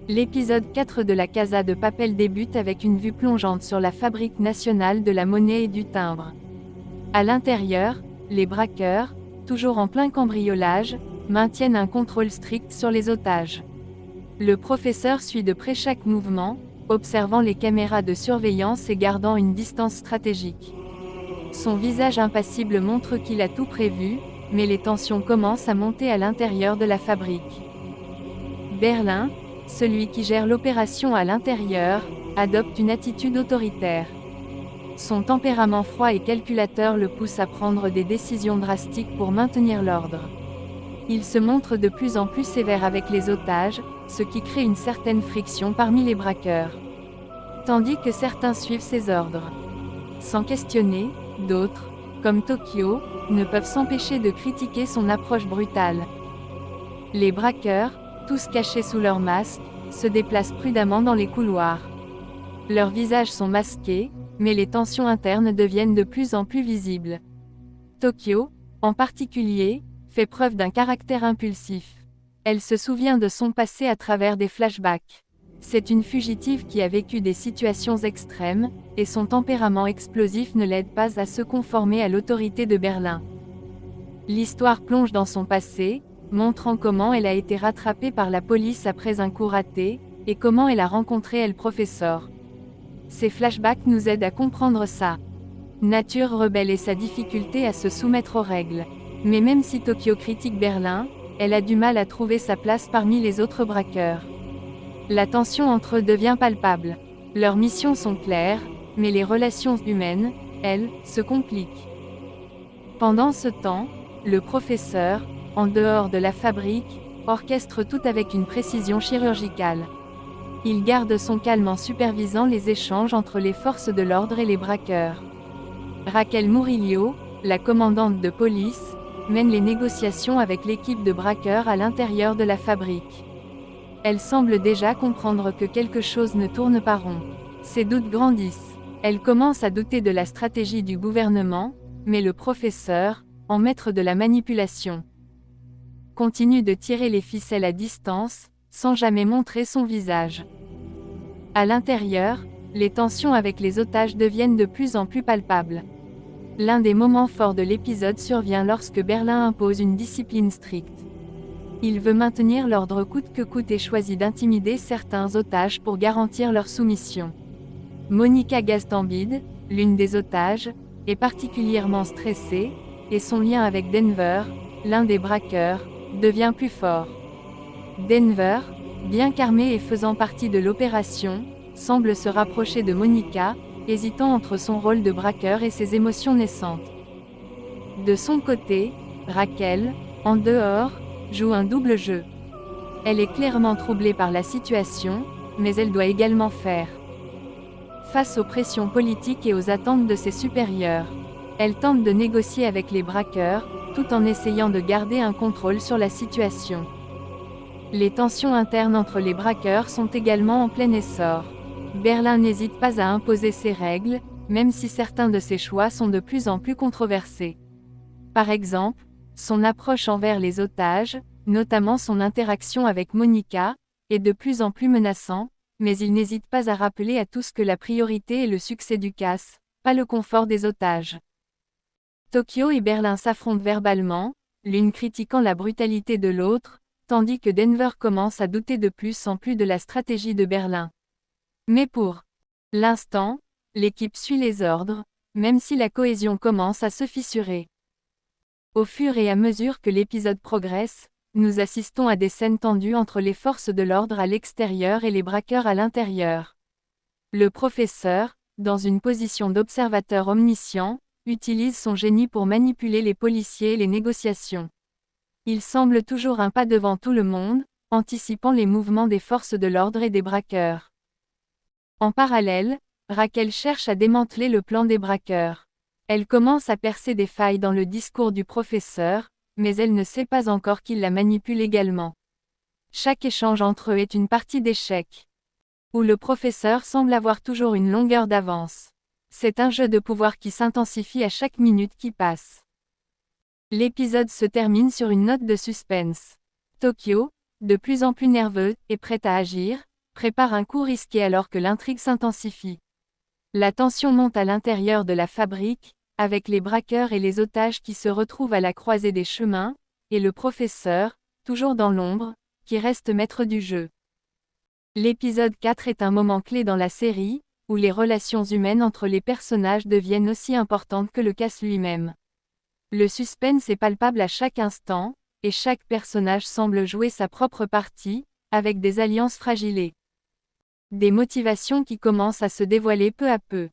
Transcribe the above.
L'épisode 4 de la Casa de Papel débute avec une vue plongeante sur la Fabrique nationale de la monnaie et du timbre. À l'intérieur, les braqueurs, toujours en plein cambriolage, maintiennent un contrôle strict sur les otages. Le professeur suit de près chaque mouvement, observant les caméras de surveillance et gardant une distance stratégique. Son visage impassible montre qu'il a tout prévu, mais les tensions commencent à monter à l'intérieur de la fabrique. Berlin, celui qui gère l'opération à l'intérieur, adopte une attitude autoritaire. Son tempérament froid et calculateur le pousse à prendre des décisions drastiques pour maintenir l'ordre. Il se montre de plus en plus sévère avec les otages, ce qui crée une certaine friction parmi les braqueurs. Tandis que certains suivent ses ordres. Sans questionner, d'autres, comme Tokyo, ne peuvent s'empêcher de critiquer son approche brutale. Les braqueurs, tous cachés sous leurs masques, se déplacent prudemment dans les couloirs. Leurs visages sont masqués, mais les tensions internes deviennent de plus en plus visibles. Tokyo, en particulier, fait preuve d'un caractère impulsif. Elle se souvient de son passé à travers des flashbacks. C'est une fugitive qui a vécu des situations extrêmes, et son tempérament explosif ne l'aide pas à se conformer à l'autorité de Berlin. L'histoire plonge dans son passé, montrant comment elle a été rattrapée par la police après un coup raté, et comment elle a rencontré le professeur. Ces flashbacks nous aident à comprendre sa nature rebelle et sa difficulté à se soumettre aux règles. Mais même si Tokyo critique Berlin, elle a du mal à trouver sa place parmi les autres braqueurs. La tension entre eux devient palpable. Leurs missions sont claires, mais les relations humaines, elles, se compliquent. Pendant ce temps, le professeur, en dehors de la fabrique, orchestre tout avec une précision chirurgicale. Il garde son calme en supervisant les échanges entre les forces de l'ordre et les braqueurs. Raquel Murillo, la commandante de police, mène les négociations avec l'équipe de braqueurs à l'intérieur de la fabrique. Elle semble déjà comprendre que quelque chose ne tourne pas rond. Ses doutes grandissent. Elle commence à douter de la stratégie du gouvernement, mais le professeur, en maître de la manipulation, continue de tirer les ficelles à distance, sans jamais montrer son visage. À l'intérieur, les tensions avec les otages deviennent de plus en plus palpables. L'un des moments forts de l'épisode survient lorsque Berlin impose une discipline stricte. Il veut maintenir l'ordre coûte que coûte et choisit d'intimider certains otages pour garantir leur soumission. Monica Gastambide, l'une des otages, est particulièrement stressée, et son lien avec Denver, l'un des braqueurs, devient plus fort. Denver, bien qu'armé et faisant partie de l'opération, semble se rapprocher de Monica, hésitant entre son rôle de braqueur et ses émotions naissantes. De son côté, Raquel, en dehors, joue un double jeu. Elle est clairement troublée par la situation, mais elle doit également faire face aux pressions politiques et aux attentes de ses supérieurs. Elle tente de négocier avec les braqueurs, tout en essayant de garder un contrôle sur la situation. Les tensions internes entre les braqueurs sont également en plein essor. Berlin n'hésite pas à imposer ses règles, même si certains de ses choix sont de plus en plus controversés. Par exemple, son approche envers les otages, notamment son interaction avec Monica, est de plus en plus menaçant, mais il n'hésite pas à rappeler à tous que la priorité est le succès du casse, pas le confort des otages. Tokyo et Berlin s'affrontent verbalement, l'une critiquant la brutalité de l'autre, tandis que Denver commence à douter de plus en plus de la stratégie de Berlin. Mais pour l'instant, l'équipe suit les ordres, même si la cohésion commence à se fissurer. Au fur et à mesure que l'épisode progresse, nous assistons à des scènes tendues entre les forces de l'ordre à l'extérieur et les braqueurs à l'intérieur. Le professeur, dans une position d'observateur omniscient, utilise son génie pour manipuler les policiers et les négociations. Il semble toujours un pas devant tout le monde, anticipant les mouvements des forces de l'ordre et des braqueurs. En parallèle, Raquel cherche à démanteler le plan des braqueurs. Elle commence à percer des failles dans le discours du professeur, mais elle ne sait pas encore qu'il la manipule également. Chaque échange entre eux est une partie d'échecs, où le professeur semble avoir toujours une longueur d'avance. C'est un jeu de pouvoir qui s'intensifie à chaque minute qui passe. L'épisode se termine sur une note de suspense. Tokyo, de plus en plus nerveux, est prête à agir, prépare un coup risqué alors que l'intrigue s'intensifie. La tension monte à l'intérieur de la fabrique, avec les braqueurs et les otages qui se retrouvent à la croisée des chemins, et le professeur, toujours dans l'ombre, qui reste maître du jeu. L'épisode 4 est un moment clé dans la série, où les relations humaines entre les personnages deviennent aussi importantes que le casse lui-même. Le suspense est palpable à chaque instant, et chaque personnage semble jouer sa propre partie, avec des alliances fragilées. Des motivations qui commencent à se dévoiler peu à peu.